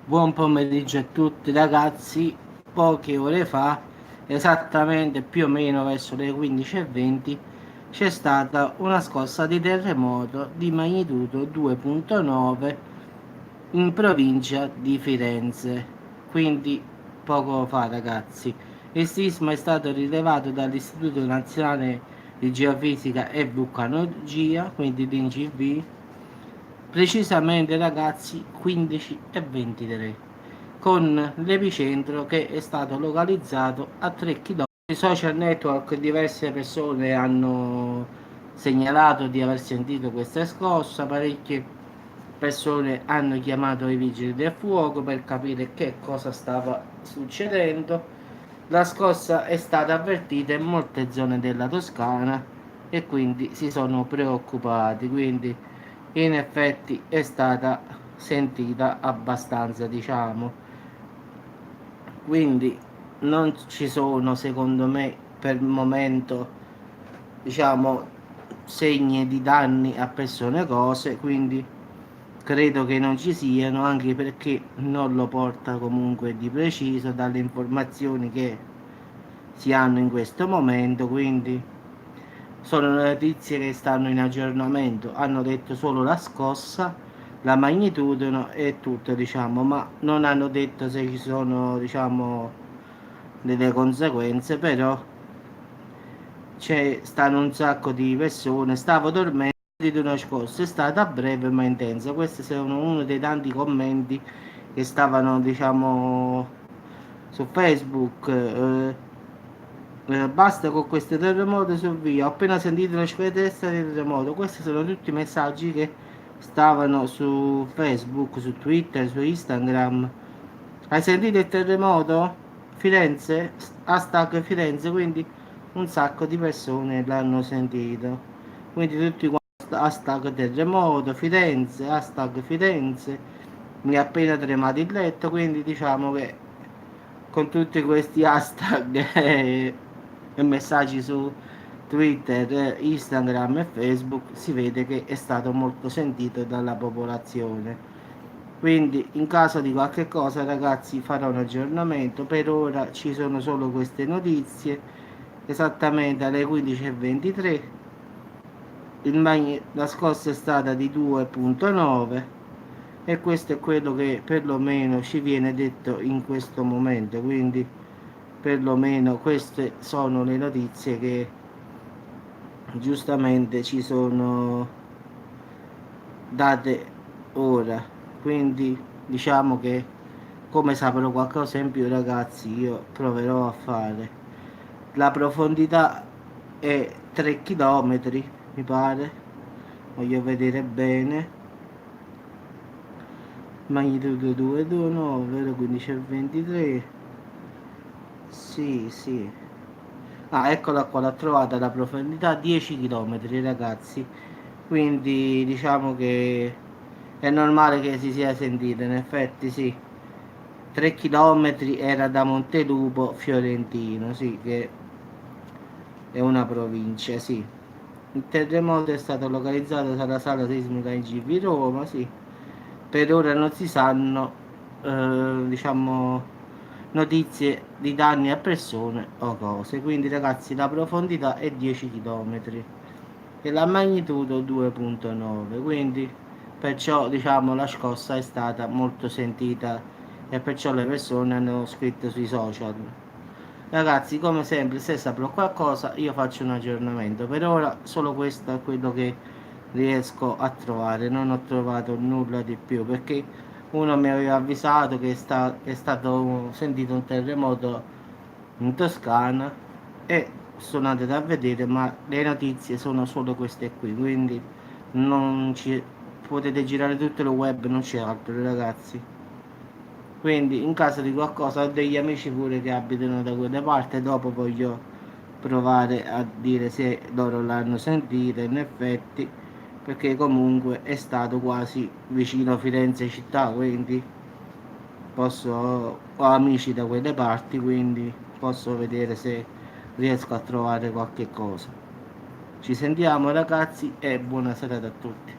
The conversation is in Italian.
Buon pomeriggio a tutti ragazzi, poche ore fa, esattamente più o meno verso le 15:20, c'è stata una scossa di terremoto di magnitudo 2,9 in provincia di Firenze, quindi poco fa ragazzi. Il sisma è stato rilevato dall'Istituto Nazionale di Geofisica e Vulcanologia, quindi l'INGV, precisamente ragazzi 15:23, con l'epicentro che è stato localizzato a 3 km. Sui social network diverse persone hanno segnalato di aver sentito questa scossa, parecchie persone hanno chiamato i vigili del fuoco per capire che cosa stava succedendo. La scossa è stata avvertita in molte zone della Toscana e quindi si sono preoccupati, quindi in effetti è stata sentita abbastanza, diciamo. Quindi non ci sono, secondo me, per il momento, diciamo, segni di danni a persone e cose, quindi credo che non ci siano, anche perché non lo porta comunque di preciso dalle informazioni che si hanno in questo momento, quindi sono notizie che stanno in aggiornamento, hanno detto solo la scossa, la magnitudine e tutto, diciamo, ma non hanno detto se ci sono, diciamo, delle conseguenze, però stanno un sacco di persone, stavo dormendo di una scossa, è stata breve ma intensa. Questi sono uno dei tanti commenti che stavano, diciamo, su Facebook. Basta con questo terremoto su via. Ho appena sentito una scoperta di terremoto. Questi sono tutti i messaggi che stavano su Facebook, su Twitter, su Instagram. Hai sentito il terremoto? Firenze? Hashtag Firenze, quindi un sacco di persone l'hanno sentito. Quindi tutti quanti hashtag terremoto, Firenze, hashtag Firenze. Mi è appena tremato il letto, quindi diciamo che con tutti questi hashtag e messaggi su Twitter, Instagram e Facebook si vede che è stato molto sentito dalla popolazione. Quindi in caso di qualche cosa ragazzi farò un aggiornamento, per ora ci sono solo queste notizie, esattamente alle 15:23 la scossa è stata di 2,9 e questo è quello che perlomeno ci viene detto in questo momento, quindi perlomeno queste sono le notizie che giustamente ci sono date ora, quindi diciamo che come saprò qualcosa in più ragazzi io proverò a fare. La profondità è 3 km mi pare, voglio vedere bene, magnitudo 2,9, 15,23, sì sì. Ah, eccola qua, l'ho trovata la profondità 10 km ragazzi, quindi diciamo che è normale che si sia sentita, in effetti sì. 3 km era da Montelupo Fiorentino, sì, che è una provincia, sì. Il terremoto è stato localizzato dalla sala sismica in GV Roma, sì. Per ora non si sanno, diciamo, notizie di danni a persone o cose. Quindi ragazzi la profondità è 10 km e la magnitudo 2,9. Quindi perciò diciamo la scossa è stata molto sentita e perciò le persone hanno scritto sui social. Ragazzi, come sempre, se saprò qualcosa io faccio un aggiornamento. Per ora solo questo è quello che riesco a trovare. Non ho trovato nulla di più perché uno mi aveva avvisato che è stato sentito un terremoto in Toscana e sono andato a vedere, ma le notizie sono solo queste qui. Quindi non ci potete girare tutto il web, non c'è altro, ragazzi. Quindi in caso di qualcosa ho degli amici pure che abitano da quelle parti, dopo voglio provare a dire se loro l'hanno sentita in effetti, perché comunque è stato quasi vicino a Firenze città, quindi ho amici da quelle parti, quindi posso vedere se riesco a trovare qualche cosa. Ci sentiamo ragazzi e buona serata a tutti.